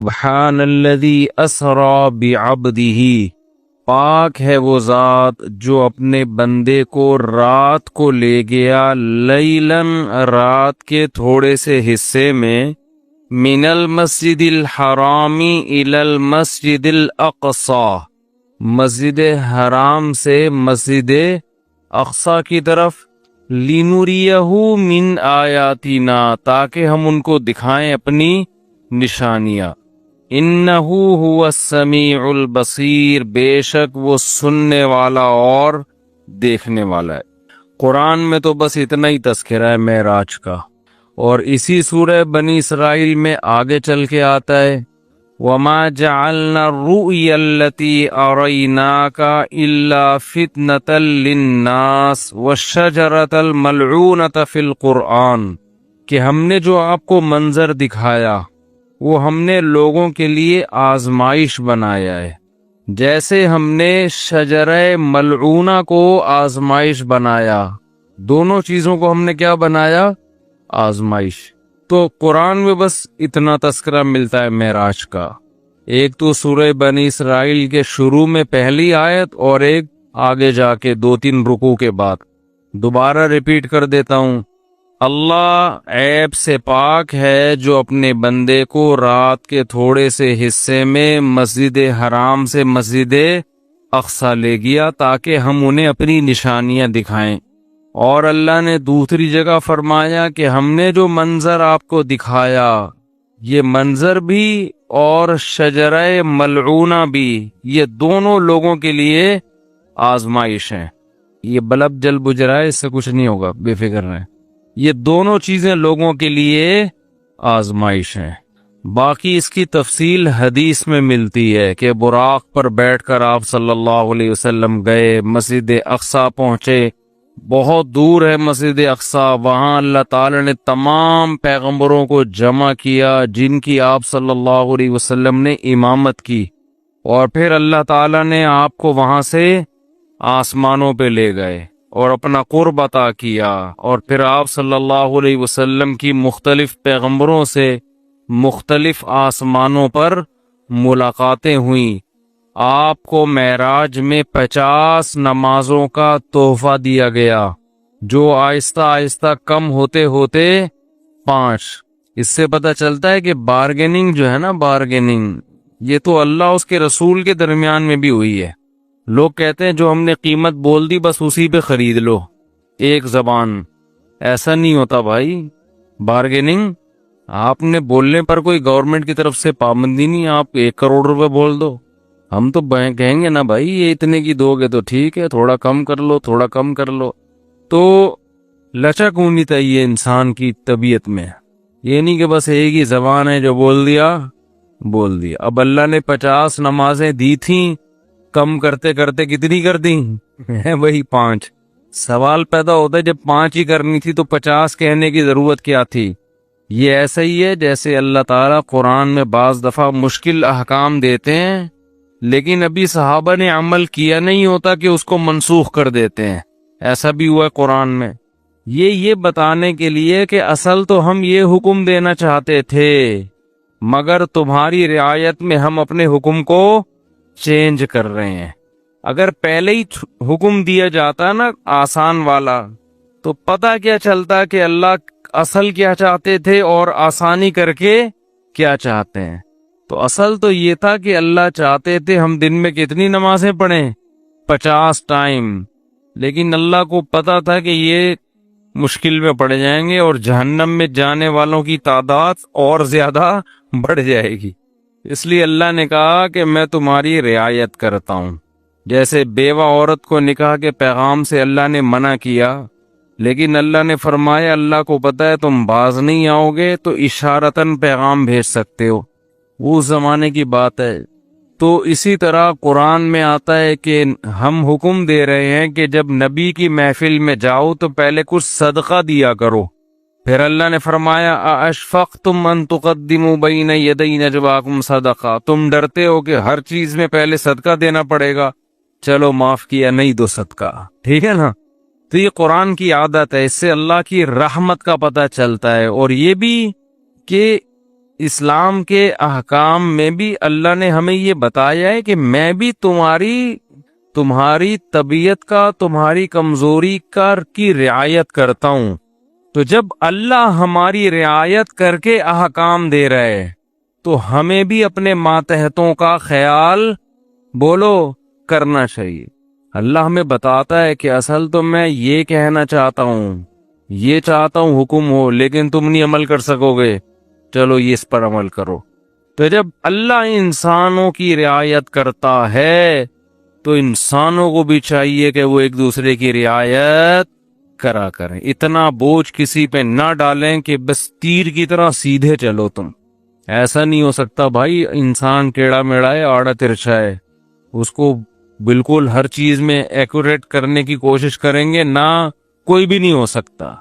سبحان الذی اسری بعبدہ، پاک ہے وہ ذات جو اپنے بندے کو رات کو لے گیا، لیلاً رات کے تھوڑے سے حصے میں، من المسجد الحرام الی المسجد الاقصی، مسجد حرام سے مسجد اقصی کی طرف، لنریہ من آیاتنا، تاکہ ہم ان کو دکھائیں اپنی نشانیاں، انہو هو السمیع البصیر، بے شک وہ سننے والا اور دیکھنے والا ہے۔ قرآن میں تو بس اتنا ہی تذکرہ ہے معراج کا، اور اسی سورہ بنی اسرائیل میں آگے چل کے آتا ہے وَمَا جَعَلْنَا الرُّؤْيَا الَّتِي أَرَيْنَاكَ إِلَّا فِتْنَةً لِلنَّاسِ وَالشَّجَرَةَ الْمَلْعُونَةَ فِي الْقُرْآنِ، کہ ہم نے جو آپ کو منظر دکھایا وہ ہم نے لوگوں کے لیے آزمائش بنایا ہے، جیسے ہم نے شجرہ ملعونہ کو آزمائش بنایا، دونوں چیزوں کو ہم نے کیا بنایا؟ آزمائش۔ تو قرآن میں بس اتنا تذکرہ ملتا ہے معراج کا، ایک تو سورہ بنی اسرائیل کے شروع میں پہلی آیت، اور ایک آگے جا کے 2-3 رکوع کے بعد۔ دوبارہ ریپیٹ کر دیتا ہوں، اللہ عیب سے پاک ہے جو اپنے بندے کو رات کے تھوڑے سے حصے میں مسجد حرام سے مسجد اقصی لے گیا تاکہ ہم انہیں اپنی نشانیاں دکھائیں، اور اللہ نے دوسری جگہ فرمایا کہ ہم نے جو منظر آپ کو دکھایا، یہ منظر بھی اور شجرہ ملعونہ بھی، یہ دونوں لوگوں کے لیے آزمائش ہیں۔ یہ بلب جل بجھ رہا ہے، اس سے کچھ نہیں ہوگا، بے فکر رہیں، یہ دونوں چیزیں لوگوں کے لیے آزمائش ہیں۔ باقی اس کی تفصیل حدیث میں ملتی ہے کہ براق پر بیٹھ کر آپ صلی اللہ علیہ وسلم گئے، مسجد اقصی پہنچے، بہت دور ہے مسجد اقصی، وہاں اللہ تعالی نے تمام پیغمبروں کو جمع کیا جن کی آپ صلی اللہ علیہ وسلم نے امامت کی، اور پھر اللہ تعالی نے آپ کو وہاں سے آسمانوں پہ لے گئے اور اپنا قرب عطا کیا، اور پھر آپ صلی اللہ علیہ وسلم کی مختلف پیغمبروں سے مختلف آسمانوں پر ملاقاتیں ہوئیں۔ آپ کو معراج میں 50 نمازوں کا تحفہ دیا گیا، جو آہستہ آہستہ کم ہوتے ہوتے 5۔ اس سے پتہ چلتا ہے کہ بارگیننگ جو ہے نا، بارگیننگ یہ تو اللہ اس کے رسول کے درمیان میں بھی ہوئی ہے۔ لوگ کہتے ہیں جو ہم نے قیمت بول دی بس اسی پہ خرید لو، ایک زبان، ایسا نہیں ہوتا بھائی۔ بارگیننگ آپ نے بولنے پر کوئی گورنمنٹ کی طرف سے پابندی نہیں، آپ 1 کروڑ روپے بول دو، ہم تو کہیں گے نا بھائی یہ اتنے کی دو گے تو ٹھیک ہے، تھوڑا کم کر لو، تھوڑا کم کر لو۔ تو لچک ہونی چاہیے انسان کی طبیعت میں، یہ نہیں کہ بس ایک ہی زبان ہے جو بول دیا بول دیا۔ اب اللہ نے 50 نمازیں دی تھیں، کم کرتے کرتے کتنی کر دیں؟ وہی 5۔ سوال پیدا ہوتا ہے جب 5 ہی کرنی تھی تو 50 کہنے کی ضرورت کیا تھی؟ یہ ایسا ہی ہے جیسے اللہ تعالیٰ قرآن میں بعض دفعہ مشکل احکام دیتے ہیں لیکن ابھی صحابہ نے عمل کیا نہیں ہوتا کہ اس کو منسوخ کر دیتے ہیں، ایسا بھی ہوا ہے قرآن میں۔ یہ بتانے کے لیے کہ اصل تو ہم یہ حکم دینا چاہتے تھے مگر تمہاری رعایت میں ہم اپنے حکم کو چینج کر رہے ہیں۔ اگر پہلے ہی حکم دیا جاتا نا آسان والا تو پتہ کیا چلتا کہ اللہ اصل کیا چاہتے تھے اور آسانی کر کے کیا چاہتے ہیں۔ تو اصل تو یہ تھا کہ اللہ چاہتے تھے ہم دن میں کتنی نمازیں پڑھیں؟ 50 ٹائم، لیکن اللہ کو پتا تھا کہ یہ مشکل میں پڑ جائیں گے اور جہنم میں جانے والوں کی تعداد اور زیادہ بڑھ جائے گی، اس لیے اللہ نے کہا کہ میں تمہاری رعایت کرتا ہوں۔ جیسے بیوہ عورت کو نکاح کے پیغام سے اللہ نے منع کیا، لیکن اللہ نے فرمایا اللہ کو پتہ ہے تم باز نہیں آؤ گے تو اشارتاً پیغام بھیج سکتے ہو، وہ اس زمانے کی بات ہے۔ تو اسی طرح قرآن میں آتا ہے کہ ہم حکم دے رہے ہیں کہ جب نبی کی محفل میں جاؤ تو پہلے کچھ صدقہ دیا کرو۔ پھر اللہ نے فرمایا اَأَشْفَقْتُمْ أَن تُقَدِّمُوا بَيْنَ يَدَيْ نَجْوَاكُمْ صَدَقَةً، تم ڈرتے ہو کہ ہر چیز میں پہلے صدقہ دینا پڑے گا، چلو معاف کیا، نہیں دو صدقہ، ٹھیک ہے نا۔ تو یہ قرآن کی عادت ہے، اس سے اللہ کی رحمت کا پتہ چلتا ہے، اور یہ بھی کہ اسلام کے احکام میں بھی اللہ نے ہمیں یہ بتایا ہے کہ میں بھی تمہاری طبیعت کا، تمہاری کمزوری کی رعایت کرتا ہوں۔ تو جب اللہ ہماری رعایت کر کے احکام دے رہے تو ہمیں بھی اپنے ماتحتوں کا خیال بولو کرنا چاہیے۔ اللہ ہمیں بتاتا ہے کہ اصل تو میں یہ کہنا چاہتا ہوں، یہ چاہتا ہوں حکم ہو، لیکن تم نہیں عمل کر سکو گے، چلو یہ اس پر عمل کرو۔ تو جب اللہ انسانوں کی رعایت کرتا ہے تو انسانوں کو بھی چاہیے کہ وہ ایک دوسرے کی رعایت کرا کریں۔ اتنا بوجھ کسی پہ نہ ڈالیں کہ بس تیر کی طرح سیدھے چلو تم، ایسا نہیں ہو سکتا بھائی۔ انسان ٹیڑھا میڑھا ہے، آڑا ترچھا ہے، اس کو بالکل ہر چیز میں ایکوریٹ کرنے کی کوشش کریں گے نہ، کوئی بھی نہیں ہو سکتا۔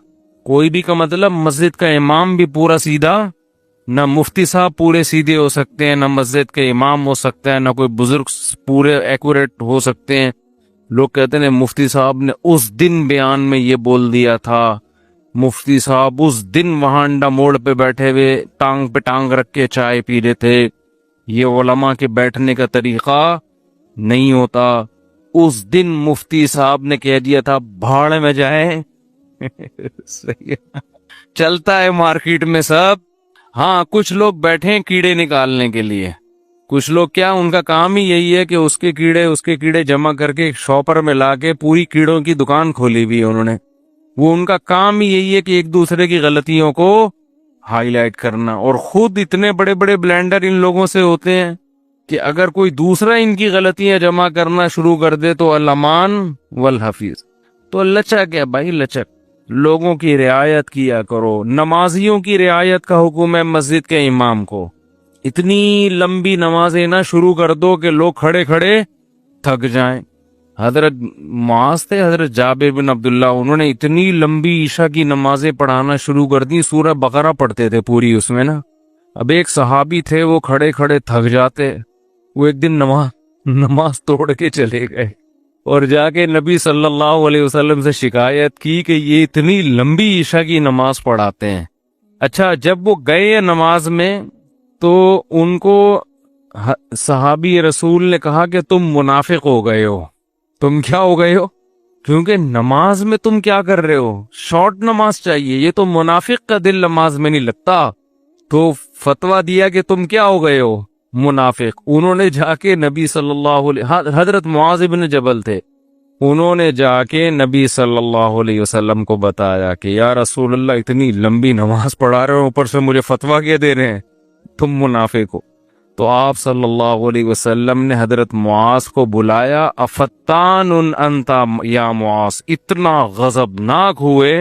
کوئی بھی کا مطلب مسجد کا امام بھی پورا سیدھا، نہ مفتی صاحب پورے سیدھے ہو سکتے ہیں، نہ مسجد کے امام ہو سکتا ہے، نہ کوئی بزرگ پورے ایکوریٹ ہو سکتے ہیں۔ لوگ کہتے ہیں مفتی صاحب نے اس دن بیان میں یہ بول دیا تھا، مفتی صاحب اس دن وہاں انڈا موڑ پہ بیٹھے ہوئے ٹانگ پہ ٹانگ رکھ کے چائے پی رہے تھے۔ یہ علماء کے بیٹھنے کا طریقہ نہیں ہوتا۔ اس دن مفتی صاحب نے کہہ دیا تھا بھاڑ میں جائے۔ صحیح ہے، چلتا ہے مارکیٹ میں سب۔ ہاں کچھ لوگ بیٹھے ہیں کیڑے نکالنے کے لیے، کچھ لوگ کیا ان کا کام ہی یہی ہے کہ اس کے کیڑے جمع کر کے شاپر میں لا کے پوری کیڑوں کی دکان کھولی ہوئی ہے انہوں نے۔ وہ ان کا کام ہی یہی ہے کہ ایک دوسرے کی غلطیوں کو ہائی لائٹ کرنا، اور خود اتنے بڑے بڑے بلینڈر ان لوگوں سے ہوتے ہیں کہ اگر کوئی دوسرا ان کی غلطیاں جمع کرنا شروع کر دے تو الامان والحفیظ۔ تو لچک ہے بھائی، لچک، لوگوں کی رعایت کیا کرو۔ نمازیوں کی رعایت کا حکم ہے مسجد کے امام کو۔ اتنی لمبی نمازیں نہ شروع کر دو کہ لوگ کھڑے کھڑے تھک جائیں۔ حضرت معاذ تھے، حضرت جابر بن عبداللہ، انہوں نے اتنی لمبی عشاء کی نمازیں پڑھانا شروع کر دی، سورہ بقرہ پڑھتے تھے پوری اس میں نا۔ اب ایک صحابی تھے، وہ کھڑے کھڑے تھک جاتے، وہ ایک دن نماز توڑ کے چلے گئے اور جا کے نبی صلی اللہ علیہ وسلم سے شکایت کی کہ یہ اتنی لمبی عشاء کی نماز پڑھاتے ہیں۔ اچھا جب وہ گئے نماز میں تو ان کو صحابی رسول نے کہا کہ تم منافق ہو گئے ہو۔ تم کیا ہو گئے ہو؟ کیونکہ نماز میں تم کیا کر رہے ہو؟ شارٹ نماز چاہیے، یہ تو منافق کا دل نماز میں نہیں لگتا۔ تو فتویٰ دیا کہ تم کیا ہو گئے ہو؟ منافق۔ انہوں نے جا کے نبی صلی اللہ علیہ، حضرت معاذ بن جبل تھے، انہوں نے جا کے نبی صلی اللہ علیہ وسلم کو بتایا کہ یا رسول اللہ اتنی لمبی نماز پڑھا رہے ہو، اوپر سے مجھے فتویٰ کیا دے رہے ہیں، تم منافق ہو۔ تو آپ صلی اللہ علیہ وسلم نے حضرت معاذ کو بلایا، افتان انت یا معاذ، اتنا غضبناک ہوئے،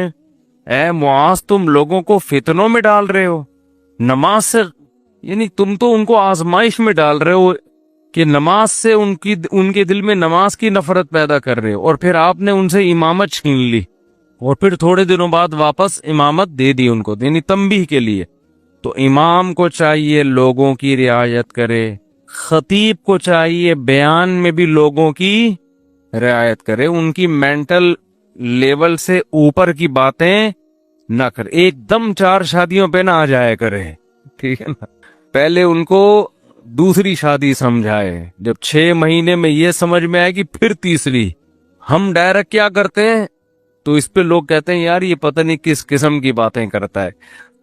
اے معاذ تم لوگوں کو فتنوں میں ڈال رہے ہو، نماز سے، یعنی تم تو ان کو آزمائش میں ڈال رہے ہو کہ نماز سے ان کے دل میں نماز کی نفرت پیدا کر رہے ہو، اور پھر آپ نے ان سے امامت چھین لی، اور پھر تھوڑے دنوں بعد واپس امامت دے دی ان کو، یعنی تنبیہ کے لیے۔ تو امام کو چاہیے لوگوں کی رعایت کرے، خطیب کو چاہیے بیان میں بھی لوگوں کی رعایت کرے، ان کی مینٹل لیول سے اوپر کی باتیں نہ کرے، ایک دم 4 شادیوں پہ نہ آ جایا کرے، ٹھیک ہے نا، پہلے ان کو دوسری شادی سمجھائے، جب 6 مہینے میں یہ سمجھ میں آئے گی پھر تیسری۔ ہم ڈائریکٹ کیا کرتے ہیں تو اس پہ لوگ کہتے ہیں یار یہ پتہ نہیں کس قسم کی باتیں کرتا ہے۔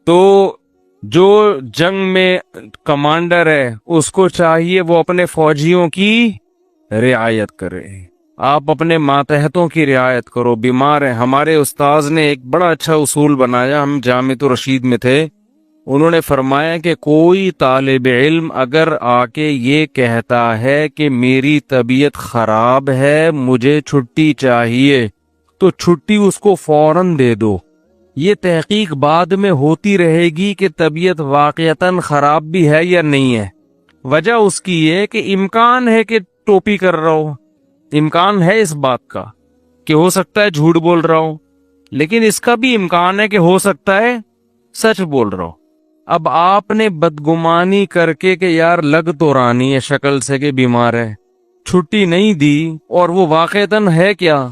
تو جو جنگ میں کمانڈر ہے اس کو چاہیے وہ اپنے فوجیوں کی رعایت کرے، آپ اپنے ماتحتوں کی رعایت کرو۔ بیمار ہیں، ہمارے استاذ نے ایک بڑا اچھا اصول بنایا، ہم جامعۃ الرشید میں تھے، انہوں نے فرمایا کہ کوئی طالب علم اگر آ کے یہ کہتا ہے کہ میری طبیعت خراب ہے، مجھے چھٹی چاہیے، تو چھٹی اس کو فوراً دے دو۔ یہ تحقیق بعد میں ہوتی رہے گی کہ طبیعت واقعتاً خراب بھی ہے یا نہیں ہے۔ وجہ اس کی یہ کہ امکان ہے کہ ٹوپی کر رہا ہو، امکان ہے اس بات کا کہ ہو سکتا ہے جھوٹ بول رہا ہو، لیکن اس کا بھی امکان ہے کہ ہو سکتا ہے سچ بول رہا ہو۔ اب آپ نے بدگمانی کر کے کہ یار لگ تو رانی ہے شکل سے کہ بیمار ہے، چھٹی نہیں دی، اور وہ واقعتاً ہے کیا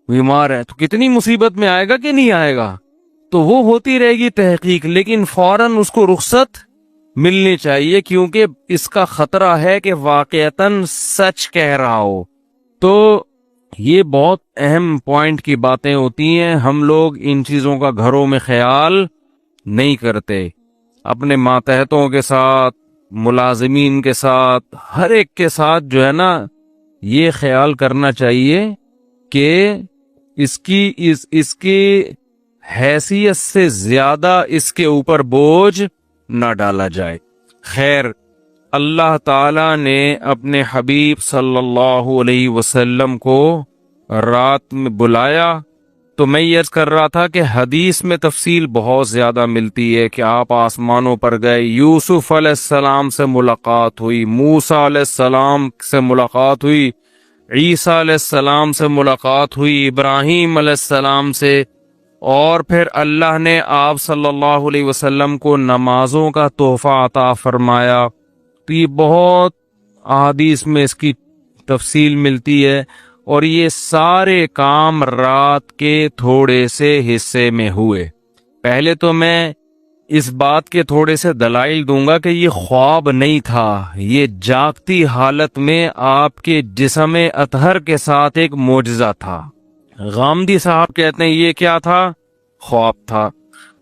بیمار ہے، تو کتنی مصیبت میں آئے گا کہ نہیں آئے گا؟ تو وہ ہوتی رہے گی تحقیق، لیکن فوراً اس کو رخصت ملنی چاہیے، کیونکہ اس کا خطرہ ہے کہ واقعتاً سچ کہہ رہا ہو۔ تو یہ بہت اہم پوائنٹ کی باتیں ہوتی ہیں، ہم لوگ ان چیزوں کا گھروں میں خیال نہیں کرتے۔ اپنے ماتحتوں کے ساتھ، ملازمین کے ساتھ، ہر ایک کے ساتھ جو ہے نا، یہ خیال کرنا چاہیے کہ اس کی حیثیت سے زیادہ اس کے اوپر بوجھ نہ ڈالا جائے۔ خیر، اللہ تعالی نے اپنے حبیب صلی اللہ علیہ وسلم کو رات میں بلایا، تو میں یہ عرض کر رہا تھا کہ حدیث میں تفصیل بہت زیادہ ملتی ہے کہ آپ آسمانوں پر گئے، یوسف علیہ السلام سے ملاقات ہوئی، موسیٰ علیہ السلام سے ملاقات ہوئی، عیسیٰ علیہ السلام سے ملاقات ہوئی، ابراہیم علیہ السلام سے، اور پھر اللہ نے آپ صلی اللہ علیہ وسلم کو نمازوں کا تحفہ عطا فرمایا۔ تو یہ بہت احادیث میں اس کی تفصیل ملتی ہے، اور یہ سارے کام رات کے تھوڑے سے حصے میں ہوئے۔ پہلے تو میں اس بات کے تھوڑے سے دلائل دوں گا کہ یہ خواب نہیں تھا، یہ جاگتی حالت میں آپ کے جسم اطہر کے ساتھ ایک معجزہ تھا۔ غامدی صاحب کہتے ہیں یہ کیا تھا؟ خواب تھا۔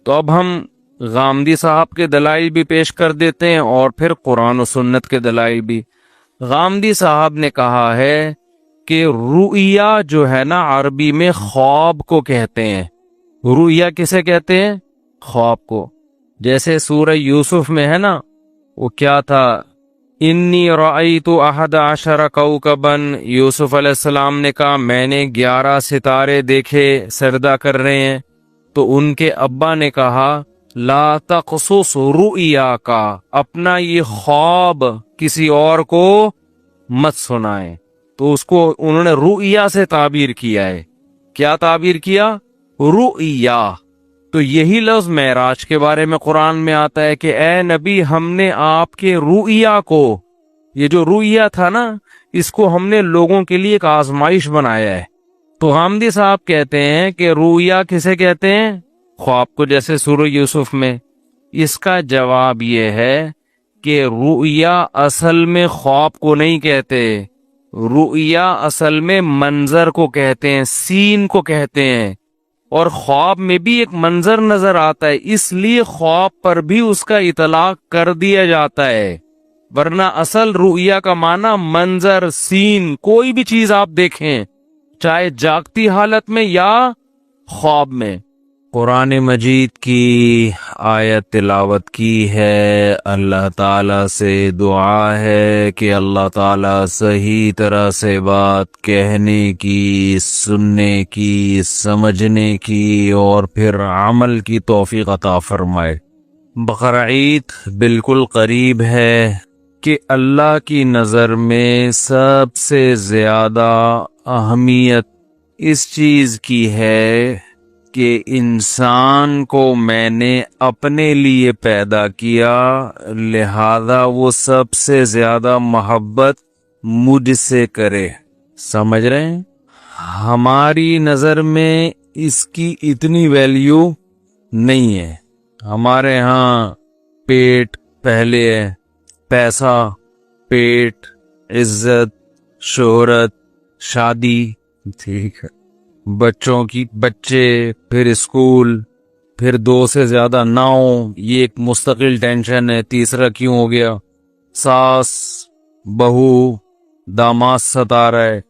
تو اب ہم غامدی صاحب کے دلائل بھی پیش کر دیتے ہیں اور پھر قرآن و سنت کے دلائل بھی۔ غامدی صاحب نے کہا ہے کہ رؤیا جو ہے نا، عربی میں خواب کو کہتے ہیں۔ رؤیا کسے کہتے ہیں؟ خواب کو۔ جیسے سورہ یوسف میں ہے نا، وہ کیا تھا؟ انی رأیت 11 کوکبا، یوسف علیہ السلام نے کہا میں نے 11 ستارے دیکھے سجدہ کر رہے ہیں۔ تو ان کے ابا نے کہا لا تقصص رؤیا کا، اپنا یہ خواب کسی اور کو مت سنائیں۔ تو اس کو انہوں نے رؤیا سے تعبیر کیا ہے۔ کیا تعبیر کیا؟ رؤیا۔ تو یہی لفظ معراج کے بارے میں قرآن میں آتا ہے کہ اے نبی، ہم نے آپ کے رؤیا کو، یہ جو رؤیا تھا نا، اس کو ہم نے لوگوں کے لیے ایک آزمائش بنایا ہے۔ تو غامدی صاحب کہتے ہیں کہ رؤیا کسے کہتے ہیں؟ خواب کو، جیسے سورہ یوسف میں۔ اس کا جواب یہ ہے کہ رؤیا اصل میں خواب کو نہیں کہتے، رؤیا اصل میں منظر کو کہتے ہیں، سین کو کہتے ہیں۔ اور خواب میں بھی ایک منظر نظر آتا ہے، اس لیے خواب پر بھی اس کا اطلاق کر دیا جاتا ہے، ورنہ اصل رؤیا کا معنی منظر، سین، کوئی بھی چیز آپ دیکھیں، چاہے جاگتی حالت میں یا خواب میں۔ قرآن مجید کی آیت تلاوت کی ہے، اللہ تعالیٰ سے دعا ہے کہ اللہ تعالیٰ صحیح طرح سے بات کہنے کی، سننے کی، سمجھنے کی اور پھر عمل کی توفیق عطا فرمائے۔ بقرہ عید بالکل قریب ہے کہ اللہ کی نظر میں سب سے زیادہ اہمیت اس چیز کی ہے کہ انسان کو میں نے اپنے لیے پیدا کیا، لہذا وہ سب سے زیادہ محبت مجھ سے کرے۔ سمجھ رہے ہیں؟ ہماری نظر میں اس کی اتنی ویلیو نہیں ہے۔ ہمارے ہاں پیٹ پہلے ہے، پیسہ، پیٹ، عزت، شہرت، شادی، ٹھیک ہے، بچے، پھر اسکول، پھر 2 سے زیادہ نہ ہوں، یہ ایک مستقل ٹینشن ہے۔ تیسرا کیوں ہو گیا؟ ساس، بہو، داماد ستا رہا ہے،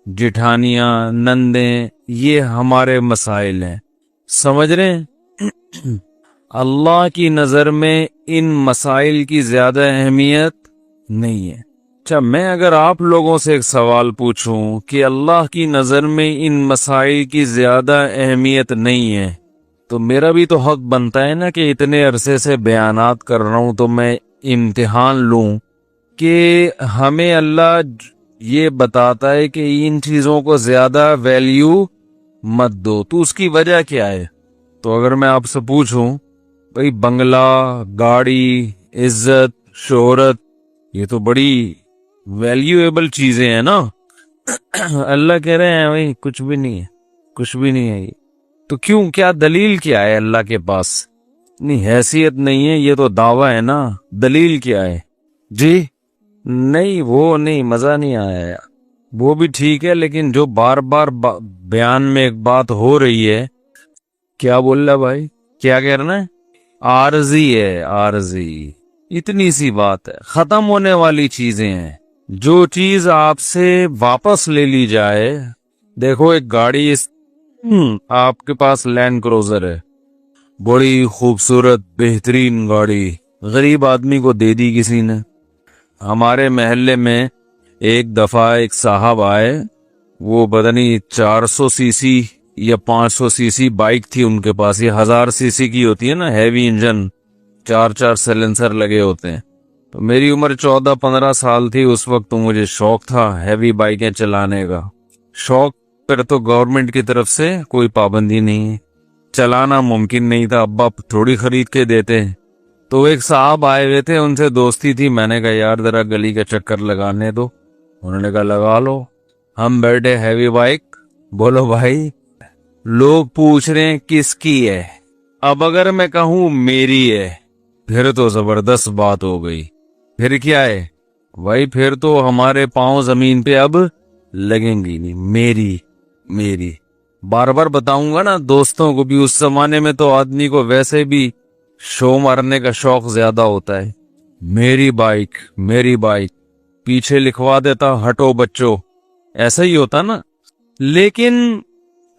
جٹھانیاں، نندیں، یہ ہمارے مسائل ہیں۔ سمجھ رہے ہیں؟ اللہ کی نظر میں ان مسائل کی زیادہ اہمیت نہیں ہے۔ اچھا، میں اگر آپ لوگوں سے ایک سوال پوچھوں کہ اللہ کی نظر میں ان مسائل کی زیادہ اہمیت نہیں ہے، تو میرا بھی تو حق بنتا ہے نا کہ اتنے عرصے سے بیانات کر رہا ہوں تو میں امتحان لوں کہ ہمیں اللہ یہ بتاتا ہے کہ ان چیزوں کو زیادہ ویلیو مت دو، تو اس کی وجہ کیا ہے؟ تو اگر میں آپ سے پوچھوں بھئی بنگلہ، گاڑی، عزت، شہرت، یہ تو بڑی ویلیویبل چیزیں ہیں نا۔ اللہ کہہ رہے ہیں بھئی کچھ بھی نہیں ہے، کچھ بھی نہیں ہے یہ۔ تو کیوں؟ کیا دلیل کیا ہے اللہ کے پاس؟ نہیں حیثیت نہیں ہے، یہ تو دعویٰ ہے نا، دلیل کیا ہے؟ جی نہیں وہ نہیں، مزہ نہیں آیا یار، وہ بھی ٹھیک ہے لیکن جو بار بار بیان میں ایک بات ہو رہی ہے، کیا بول رہا بھائی، کیا کہہ رہا ہے؟ عارضی ہے، عارضی، اتنی سی بات ہے، ختم ہونے والی چیزیں ہیں۔ جو چیز آپ سے واپس لے لی جائے، دیکھو ایک گاڑی آپ کے پاس لینڈ کروزر ہے، بڑی خوبصورت بہترین گاڑی، غریب آدمی کو دے دی کسی نے۔ ہمارے محلے میں ایک دفعہ ایک صاحب آئے، وہ پتہ نہیں 400 cc یا 500 cc بائک تھی ان کے پاس، یہ 1000 cc کی ہوتی ہے نا، ہیوی انجن، 4 سیلنسر لگے ہوتے ہیں۔ تو میری عمر 14-15 سال تھی اس وقت، تو مجھے شوق تھا ہیوی بائکیں چلانے کا۔ شوق پر تو گورنمنٹ کی طرف سے کوئی پابندی نہیں ہے، چلانا ممکن نہیں تھا، ابا تھوڑی خرید کے دیتے۔ تو ایک صاحب آئے ہوئے تھے، ان سے دوستی تھی، میں نے کہا یار ذرا گلی کا چکر لگانے دو، انہوں نے کہا لگا لو۔ ہم بیٹھے ہیوی بائک، بولو بھائی، لوگ پوچھ رہے ہیں کس کی ہے، اب اگر میں کہوں میری ہے پھر تو زبردست بات ہو گئی، پھر کیا ہے بھائی، پھر تو ہمارے پاؤں زمین پہ اب لگیں گی نہیں، میری میری۔ بار بار بتاؤں گا نا دوستوں کو بھی، اس زمانے میں تو آدمی کو ویسے بھی شو مارنے کا شوق زیادہ ہوتا ہے، میری بائک میری بائک، پیچھے لکھوا دیتا ہٹو بچوں، ایسا ہی ہوتا نا۔ لیکن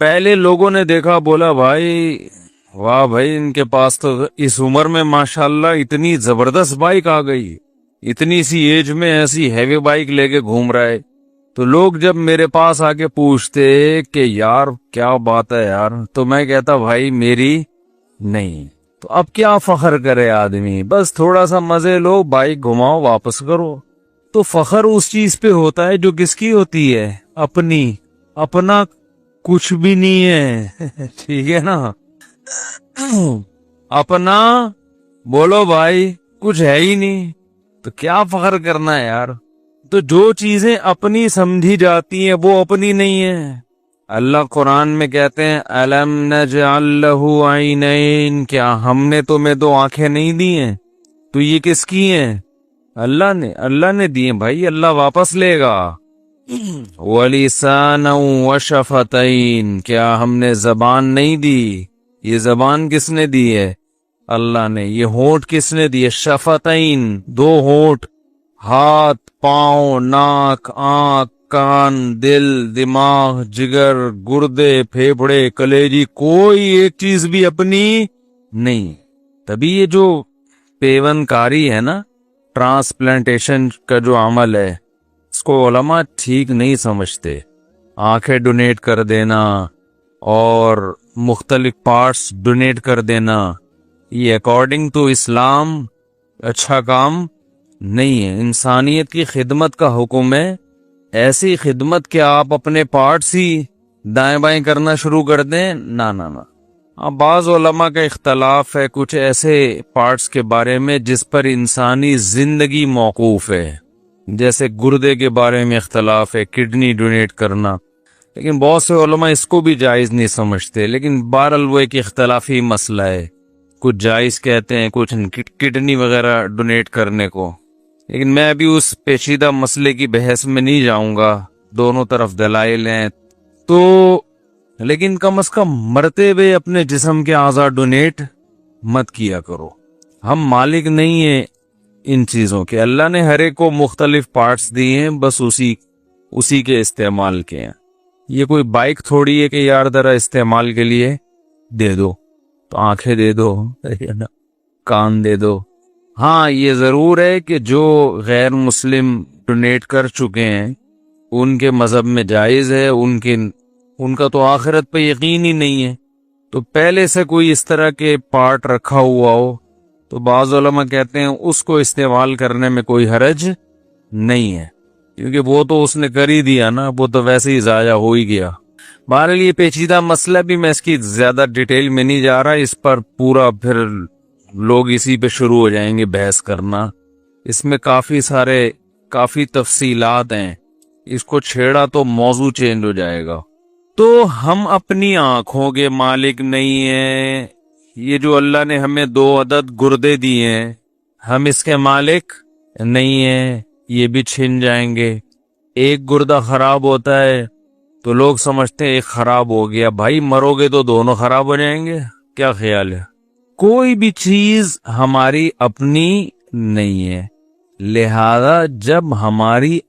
پہلے لوگوں نے دیکھا، بولا بھائی واہ بھائی، ان کے پاس تو اس عمر میں ماشاءاللہ اتنی زبردست بائک آ گئی، اتنی سی ایج میں ایسی ہیوی بائک لے کے گھوم رہا ہے۔ تو لوگ جب میرے پاس آ کے پوچھتے کہ یار کیا بات ہے یار، تو میں کہتا بھائی میری نہیں۔ تو اب کیا فخر کرے آدمی، بس تھوڑا سا مزے لو، بائک گھماؤ واپس کرو۔ تو فخر اس چیز پہ ہوتا ہے جو کس کی ہوتی ہے، اپنی، اپنا کچھ بھی نہیں ہے ٹھیک ہے نا، اپنا بولو بھائی کچھ ہے ہی نہیں، تو کیا فخر کرنا ہے یار۔ تو جو چیزیں اپنی سمجھی جاتی ہیں وہ اپنی نہیں ہیں۔ اللہ قرآن میں کہتے ہیں الم نجعل لہ عینین، کیا ہم نے تمہیں 2 آنکھیں نہیں دی ہیں؟ تو یہ کس کی ہیں؟ اللہ نے دی ہیں بھائی، اللہ واپس لے گا۔ وَلِسَانًا وَشَفَتَيْن، کیا ہم نے زبان نہیں دی؟ یہ زبان کس نے دی ہے؟ اللہ نے۔ یہ ہونٹ کس نے دیے؟ شفتین، 2 ہونٹ، ہاتھ، پاؤں، ناک، آنکھ، کان، دل، دماغ، جگر، گردے، پھیپھڑے، کلیجی، کوئی ایک چیز بھی اپنی نہیں۔ تبھی یہ جو پیون کاری ہے نا، ٹرانسپلانٹیشن کا جو عمل ہے، اس کو علماء ٹھیک نہیں سمجھتے۔ آنکھیں ڈونیٹ کر دینا اور مختلف پارٹس ڈونیٹ کر دینا، یہ اکارڈنگ ٹو اسلام اچھا کام نہیں ہے۔ انسانیت کی خدمت کا حکم ہے، ایسی خدمت کہ آپ اپنے پارٹس ہی دائیں بائیں کرنا شروع کر دیں، نہ نہ نہ۔ اب بعض علماء کا اختلاف ہے کچھ ایسے پارٹس کے بارے میں جس پر انسانی زندگی موقوف ہے، جیسے گردے کے بارے میں اختلاف ہے، کڈنی ڈونیٹ کرنا، لیکن بہت سے علماء اس کو بھی جائز نہیں سمجھتے۔ لیکن بہرحال وہ ایک اختلافی مسئلہ ہے، کچھ جائز کہتے ہیں، کچھ کڈنی وغیرہ ڈونیٹ کرنے کو۔ لیکن میں ابھی اس پیچیدہ مسئلے کی بحث میں نہیں جاؤں گا، دونوں طرف دلائل ہیں تو، لیکن کم از کم مرتے ہوئے اپنے جسم کے اعضاء ڈونیٹ مت کیا کرو۔ ہم مالک نہیں ہیں ان چیزوں کے، اللہ نے ہر ایک کو مختلف پارٹس دیے ہیں، بس اسی کے استعمال کے ہیں۔ یہ کوئی بائک تھوڑی ہے کہ یار ذرا استعمال کے لیے دے دو، تو آنکھیں دے دو، کان دے دو۔ ہاں یہ ضرور ہے کہ جو غیر مسلم ڈونیٹ کر چکے ہیں ان کے مذہب میں جائز ہے، ان کا تو آخرت پہ یقین ہی نہیں ہے، تو پہلے سے کوئی اس طرح کے پارٹ رکھا ہوا ہو تو بعض علماء کہتے ہیں اس کو استعمال کرنے میں کوئی حرج نہیں ہے، کیونکہ وہ تو اس نے کر ہی دیا نا، وہ تو ویسے ہی ضائع ہو ہی گیا۔ بہرحال یہ پیچیدہ مسئلہ بھی، میں اس کی زیادہ ڈیٹیل میں نہیں جا رہا، اس پر پورا پھر لوگ اسی پہ شروع ہو جائیں گے بحث کرنا، اس میں کافی تفصیلات ہیں، اس کو چھیڑا تو موضوع چینج ہو جائے گا۔ تو ہم اپنی آنکھوں کے مالک نہیں ہیں، یہ جو اللہ نے ہمیں 2 عدد گردے دیے ہیں ہم اس کے مالک نہیں ہیں، یہ بھی چھن جائیں گے۔ ایک گردہ خراب ہوتا ہے تو لوگ سمجھتے ہیں ایک خراب ہو گیا، بھائی مرو گے تو دونوں خراب ہو جائیں گے، کیا خیال ہے؟ کوئی بھی چیز ہماری اپنی نہیں ہے، لہذا جب ہماری